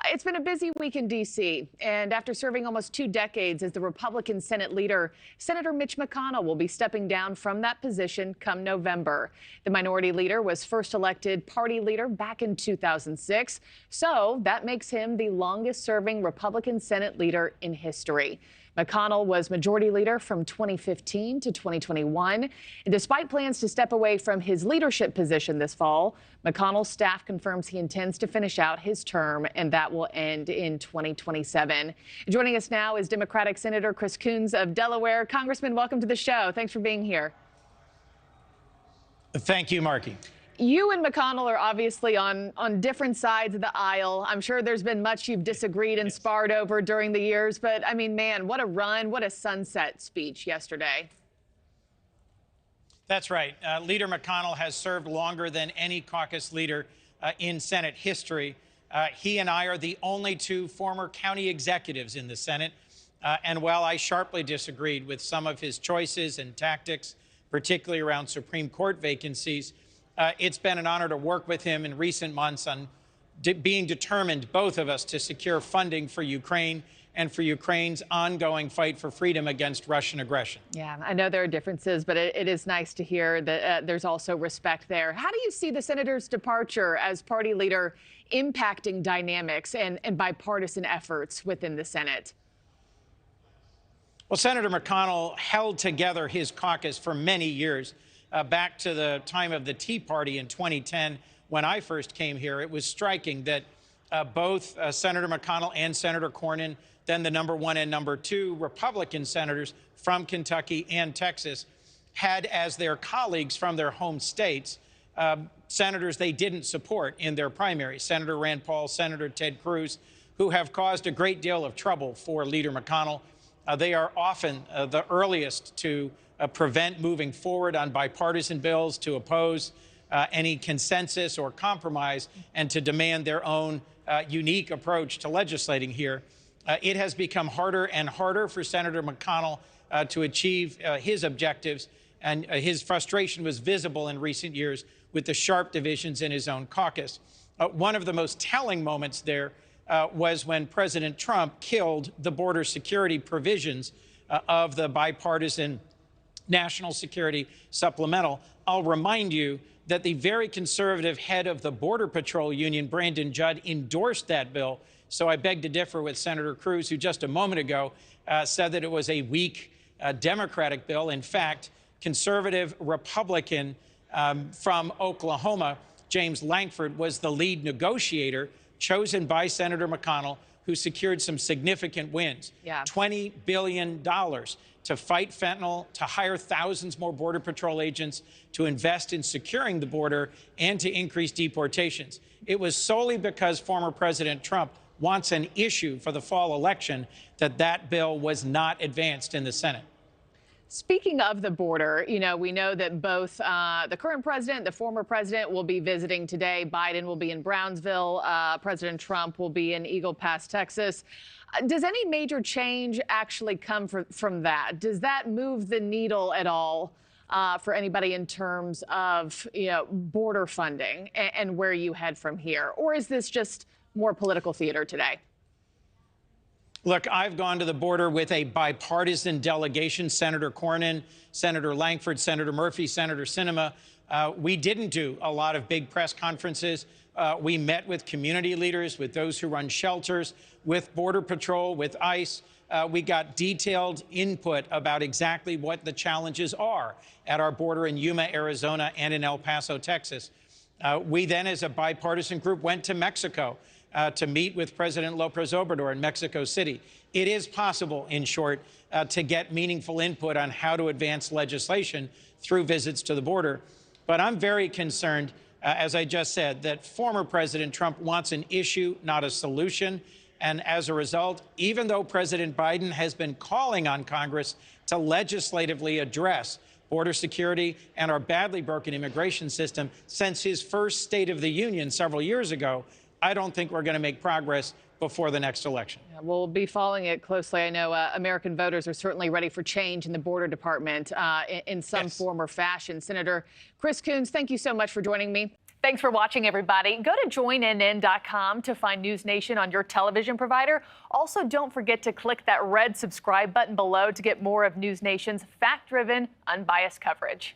It's been a busy week in D.C., and after serving almost 2 decades as the Republican Senate leader, Senator Mitch McConnell will be stepping down from that position come November. The minority leader was first elected party leader back in 2006, so that makes him the longest-serving Republican Senate leader in history. McConnell was majority leader from 2015 to 2021. And despite plans to step away from his leadership position this fall, McConnell's staff confirms he intends to finish out his term, and that will end in 2027. Joining us now is Democratic Senator Coons of Delaware. Congressman, welcome to the show. Thanks for being here. Thank you, Markie. You and McConnell are obviously on different sides of the aisle. I'm sure there's been much you've disagreed and sparred over during the years, but I mean, man, what a run, what a sunset speech yesterday. That's right. Leader McConnell has served longer than any caucus leader in Senate history. He and I are the only two former county executives in the Senate. And while I sharply disagreed with some of his choices and tactics, particularly around Supreme Court vacancies, it's been an honor to work with him in recent months on being determined, both of us, to secure funding for Ukraine and for Ukraine's ongoing fight for freedom against Russian aggression. Yeah, I know there are differences, but it is nice to hear that there's also respect there. How do you see the senator's departure as party leader impacting dynamics and bipartisan efforts within the Senate? Well, Senator McConnell held together his caucus for many years. Back to the time of the Tea Party in 2010, when I first came here, it was striking that both Senator McConnell and Senator Cornyn, then the #1 and #2 Republican senators from Kentucky and Texas, had as their colleagues from their home states senators they didn't support in their primaries, Senator Rand Paul, Senator Ted Cruz, who have caused a great deal of trouble for Leader McConnell. They are often the earliest to prevent moving forward on bipartisan bills, to oppose any consensus or compromise, and to demand their own unique approach to legislating here. It has become harder and harder for Senator McConnell to achieve his objectives, and his frustration was visible in recent years with the sharp divisions in his own caucus. One of the most telling moments there was when President Trump killed the border security provisions of the bipartisan National Security Supplemental. I'll remind you that the very conservative head of the Border Patrol Union, Brandon Judd, endorsed that bill. So I beg to differ with Senator Cruz, who just a moment ago said that it was a weak Democratic bill. In fact, conservative Republican from Oklahoma, James Lankford, was the lead negotiator chosen by Senator McConnell, who secured some significant wins. Yeah. $20 billion to fight fentanyl, to hire thousands more Border Patrol agents, to invest in securing the border, and to increase deportations. It was solely because former President Trump wants an issue for the fall election that that bill was not advanced in the Senate. Speaking of the border, you know, we know that both the current president, the former president will be visiting today. Biden will be in Brownsville. President Trump will be in Eagle Pass, Texas. Does any major change actually come from that? Does that move the needle at all for anybody in terms of, you know, border funding and where you head from here? Or is this just more political theater today? Look, I've gone to the border with a bipartisan delegation, Senator Cornyn, Senator Lankford, Senator Murphy, Senator Sinema. We didn't do a lot of big press conferences. We met with community leaders, with those who run shelters, with Border Patrol, with ICE. We got detailed input about exactly what the challenges are at our border in Yuma, Arizona, and in El Paso, Texas. We then, as a bipartisan group, went to Mexico to meet with President López Obrador in Mexico City. It is possible, in short, to get meaningful input on how to advance legislation through visits to the border. But I'm very concerned, as I just said, that former President Trump wants an issue, not a solution. And as a result, even though President Biden has been calling on Congress to legislatively address border security and our badly broken immigration system since his first State of the Union several years ago, I don't think we're going to make progress before the next election. Yeah, we'll be following it closely. I know American voters are certainly ready for change in the Border Department in some form or fashion. Senator Coons, thank you so much for joining me. Thanks for watching, everybody. Go to joinnn.com to find NewsNation on your television provider. Also, don't forget to click that red subscribe button below to get more of NewsNation's fact-driven, unbiased coverage.